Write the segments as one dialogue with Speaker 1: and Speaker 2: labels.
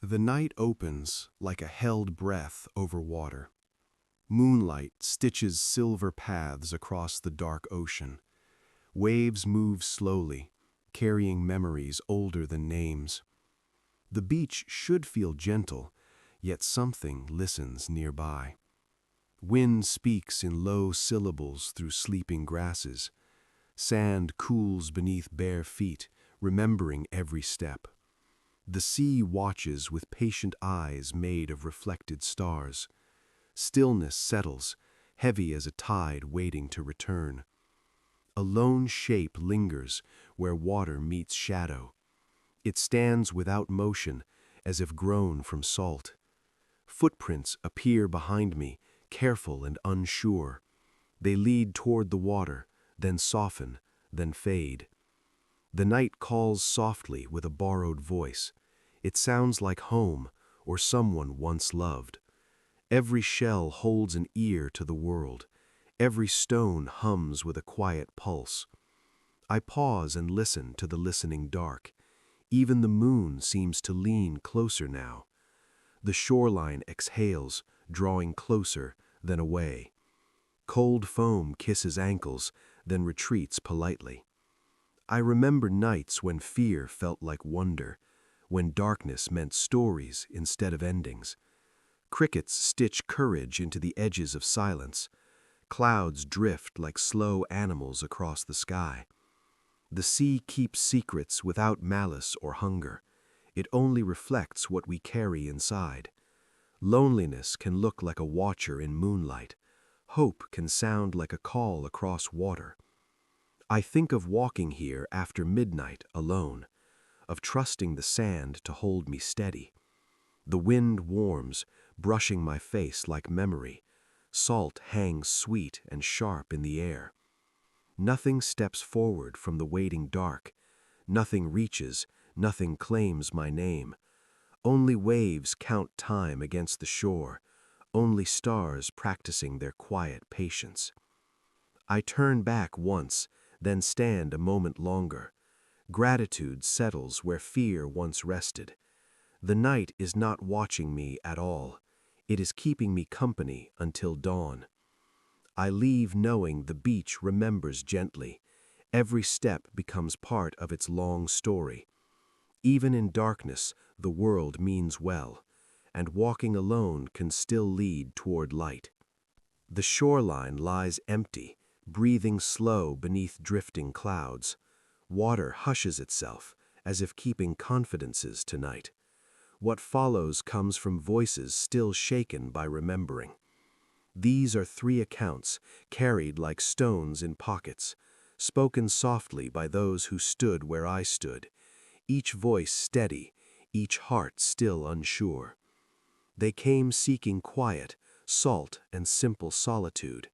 Speaker 1: The night opens like a held breath over water. Moonlight stitches silver paths across the dark ocean. Waves move slowly, carrying memories older than names. The beach should feel gentle, yet something listens nearby. Wind speaks in low syllables through sleeping grasses. Sand cools beneath bare feet, remembering every step. The sea watches with patient eyes made of reflected stars. Stillness settles, heavy as a tide waiting to return. A lone shape lingers where water meets shadow. It stands without motion, as if grown from salt. Footprints appear behind me, careful and unsure. They lead toward the water, then soften, then fade. The night calls softly with a borrowed voice. It sounds like home or someone once loved. Every shell holds an ear to the world. Every stone hums with a quiet pulse. I pause and listen to the listening dark. Even the moon seems to lean closer now. The shoreline exhales, drawing closer, then away. Cold foam kisses ankles, then retreats politely. I remember nights when fear felt like wonder, when darkness meant stories instead of endings. Crickets stitch courage into the edges of silence. Clouds drift like slow animals across the sky. The sea keeps secrets without malice or hunger. It only reflects what we carry inside. Loneliness can look like a watcher in moonlight. Hope can sound like a call across water. I think of walking here after midnight alone, of trusting the sand to hold me steady. The wind warms, brushing my face like memory. Salt hangs sweet and sharp in the air. Nothing steps forward from the waiting dark. Nothing reaches, nothing claims my name. Only waves count time against the shore. Only stars practicing their quiet patience. I turn back once, then stand a moment longer. Gratitude settles where fear once rested. The night is not watching me at all. It is keeping me company until dawn. I leave knowing the beach remembers gently. Every step becomes part of its long story. Even in darkness, the world means well, and walking alone can still lead toward light. The shoreline lies empty, breathing slow beneath drifting clouds. Water hushes itself, as if keeping confidences tonight. What follows comes from voices still shaken by remembering. These are 3 accounts, carried like stones in pockets, spoken softly by those who stood where I stood, each voice steady, each heart still unsure. They came seeking quiet, salt, and simple solitude.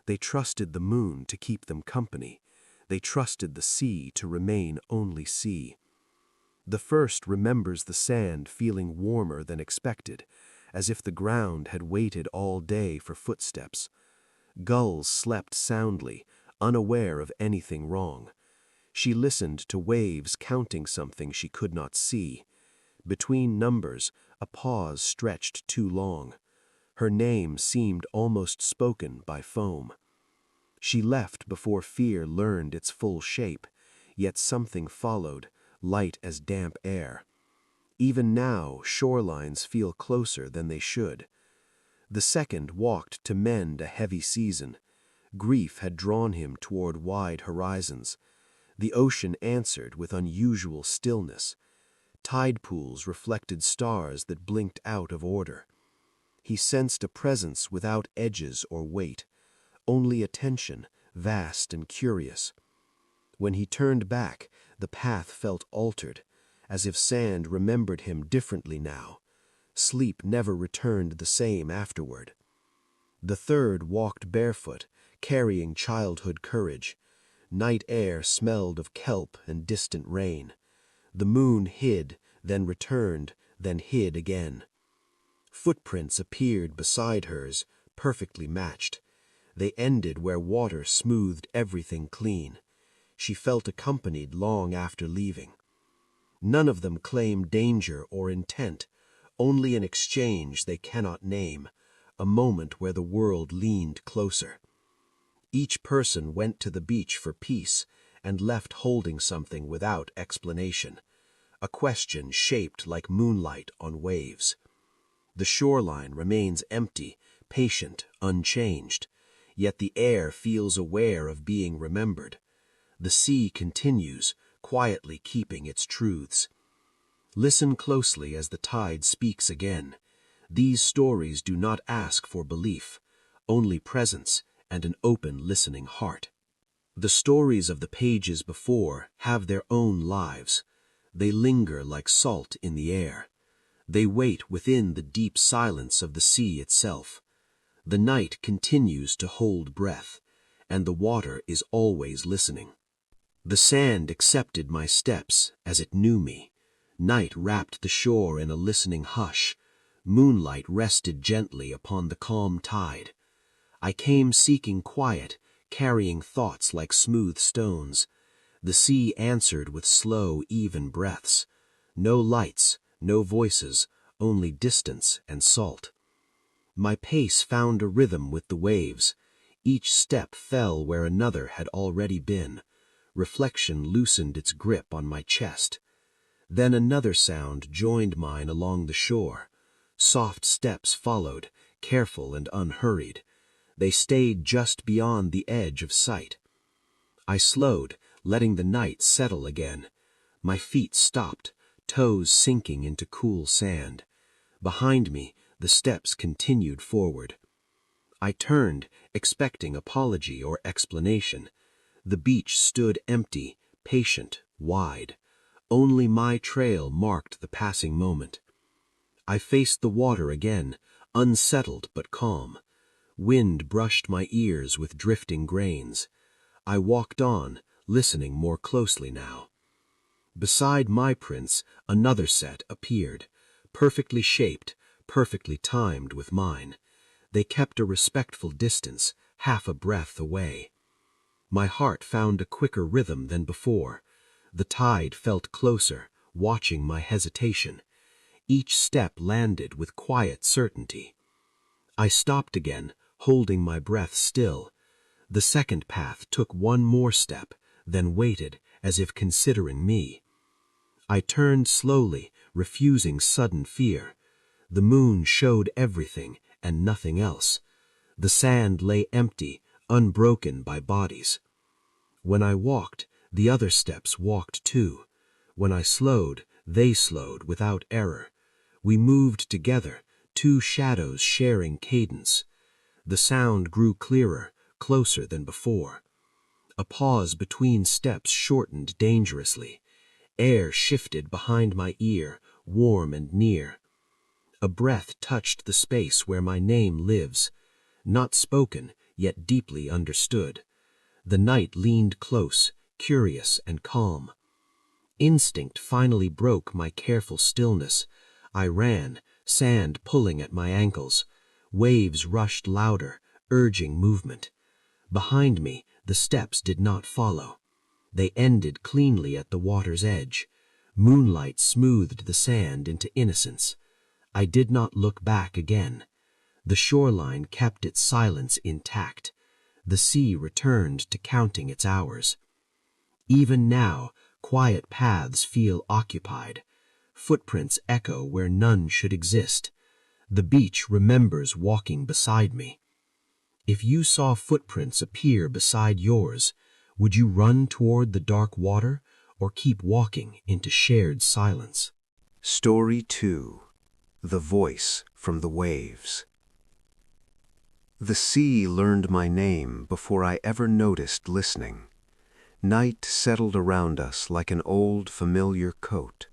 Speaker 1: They trusted the moon to keep them company. They trusted the sea to remain only sea. The first remembers the sand feeling warmer than expected, as if the ground had waited all day for footsteps. Gulls slept soundly, unaware of anything wrong. She listened to waves counting something she could not see. Between numbers, a pause stretched too long. Her name seemed almost spoken by foam. She left before fear learned its full shape, yet something followed, light as damp air. Even now, shorelines feel closer than they should. The second walked to mend a heavy season. Grief had drawn him toward wide horizons. The ocean answered with unusual stillness. Tide pools reflected stars that blinked out of order. He sensed a presence without edges or weight, only attention, vast and curious. When he turned back, the path felt altered, as if sand remembered him differently now. Sleep never returned the same afterward. The third walked barefoot, carrying childhood courage. Night air smelled of kelp and distant rain. The moon hid, then returned, then hid again. Footprints appeared beside hers, perfectly matched. They ended where water smoothed everything clean. She felt accompanied long after leaving. None of them claimed danger or intent,
Speaker 2: only an exchange they cannot name, a moment where the world leaned closer. Each person went to the beach for peace and left holding something without explanation, a question shaped like moonlight on waves. The shoreline remains empty, patient, unchanged, yet the air feels aware of being remembered. The sea continues, quietly keeping its truths. Listen closely as the tide speaks again. These stories do not ask for belief, only presence and an open listening heart. The stories of the pages before have their own lives. They linger like salt in the air. They wait within the deep silence of the sea itself. The night continues to hold breath, and the water is always listening. The sand accepted my steps as it knew me. Night wrapped the shore in a listening hush. Moonlight rested gently upon the calm tide. I came seeking quiet, carrying thoughts like smooth stones. The sea answered with slow, even breaths. No lights, no voices, only distance and salt. My pace found a rhythm with the waves. Each step fell where another had already been. Reflection loosened its grip on my chest. Then another sound joined mine along the shore. Soft steps followed, careful and unhurried. They stayed just beyond the edge of sight. I slowed, letting the night settle again. My feet stopped, toes sinking into cool sand. Behind me, the steps continued forward. I turned, expecting apology or explanation. The beach stood empty, patient, wide. Only my trail marked the passing moment. I faced the water again, unsettled but calm. Wind brushed my ears with drifting grains. I walked on, listening more closely now. Beside my prints, another set appeared, perfectly shaped, perfectly timed with mine. They kept a respectful distance, half a breath away. My heart found a quicker rhythm than before. The tide felt closer, watching my hesitation. Each step landed with quiet certainty. I stopped again, holding my breath still. The second path took one more step, then waited, as if considering me. I turned slowly, refusing sudden fear. The moon showed everything and nothing else. The sand lay empty, unbroken by bodies. When I walked, the other steps walked too. When I slowed, they slowed without error. We moved together, two shadows sharing cadence. The sound grew clearer, closer than before. A pause between steps shortened dangerously. Air shifted behind my ear, warm and near. A breath touched the space where my name lives, not spoken, yet deeply understood. The night leaned close, curious and calm. Instinct finally broke my careful stillness. I ran, sand pulling at my ankles. Waves rushed louder, urging movement. Behind me, the steps did not follow. They ended cleanly at the water's edge. Moonlight smoothed the sand into innocence. I did not look back again. The shoreline kept its silence intact. The sea returned to counting its hours. Even now, quiet paths feel occupied. Footprints echo where none should exist. The beach remembers walking beside me. If you saw footprints appear beside yours, would you run toward the dark water or keep walking into shared silence?
Speaker 1: Story 2. The Voice from the Waves. The sea learned my name before I ever noticed listening. Night settled around us like an old, familiar coat.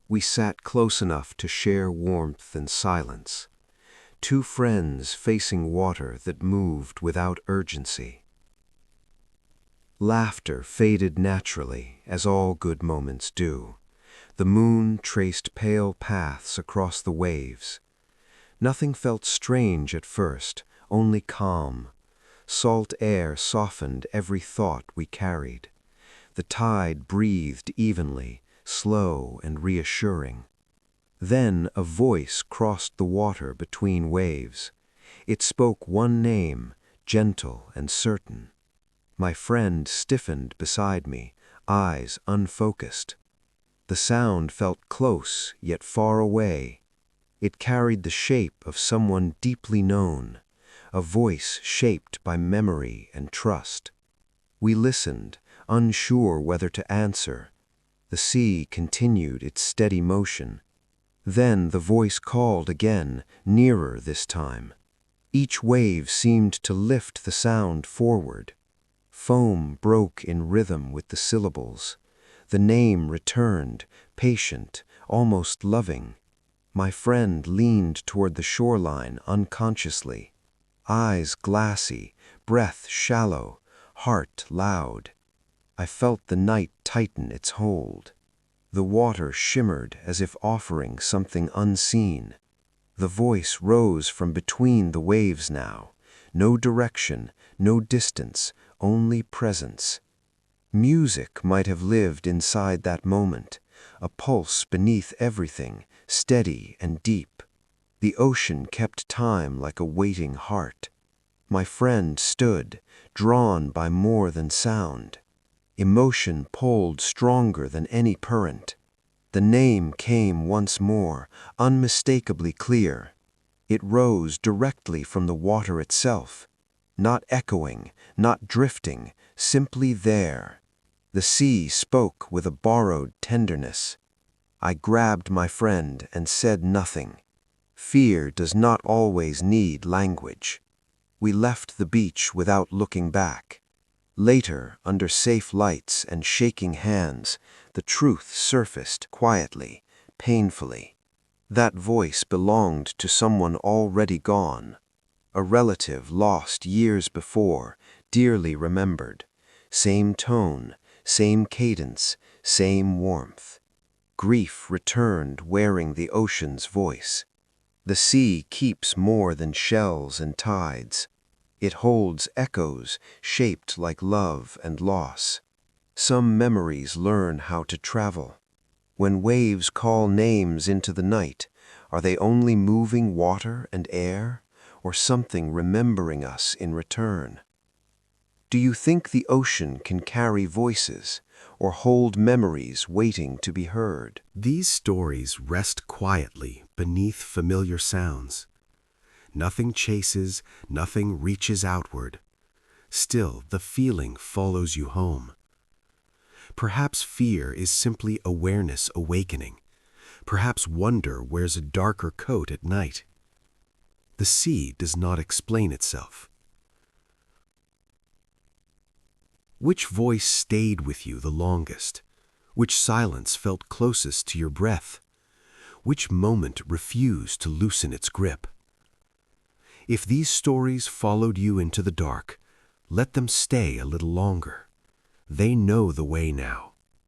Speaker 1: We sat close enough to share warmth and silence. Two friends facing water that moved without urgency. Laughter faded naturally, as all good moments do. The moon traced pale paths across the waves. Nothing felt strange at first, only calm. Salt air softened every thought we carried. The tide breathed evenly, slow and reassuring.
Speaker 2: Then a voice crossed the water between waves. It spoke one name, gentle and certain. My friend stiffened beside me, eyes unfocused. The sound felt close, yet far away. It carried the shape of someone deeply known, a voice shaped by memory and trust. We listened, unsure whether to answer. The sea continued its steady motion. Then the voice called again, nearer this time. Each wave seemed to lift the sound forward. Foam broke in rhythm with the syllables. The name returned, patient, almost loving. My friend leaned toward the shoreline unconsciously. Eyes glassy, breath shallow, heart loud. I felt the night tighten its hold. The water shimmered as if offering something unseen. The voice rose from between the waves now. No direction, no distance, only presence. Music might have lived inside that moment, a pulse beneath everything, steady and deep. The ocean kept time like a waiting heart. My friend stood, drawn by more than sound. Emotion pulled stronger than any current. The name came once more, unmistakably clear. It rose directly from the water itself, not echoing, not drifting, simply there. The sea spoke with a borrowed tenderness. I grabbed my friend and said nothing. Fear does not always need language. We left the beach without looking back. Later, under safe lights and shaking hands, the truth surfaced quietly, painfully. That voice belonged to someone already gone, a relative lost years before, dearly remembered. Same tone, same cadence, same warmth. Grief returned wearing the ocean's voice. The sea keeps more than shells and tides. It holds echoes shaped like love and loss. Some memories learn how to travel. When waves call names into the night, are they only moving water and air, or something remembering us in return? Do you think the ocean can carry voices, or hold memories waiting to be heard?
Speaker 1: These stories rest quietly beneath familiar sounds. Nothing chases, nothing reaches outward. Still, the feeling follows you home. Perhaps fear is simply awareness awakening. Perhaps wonder wears a darker coat at night. The sea does not explain itself. Which voice stayed with you the longest? Which silence felt closest to your breath? Which moment refused to loosen its grip? If these stories followed you into the dark, let them stay a little longer. They know the way now.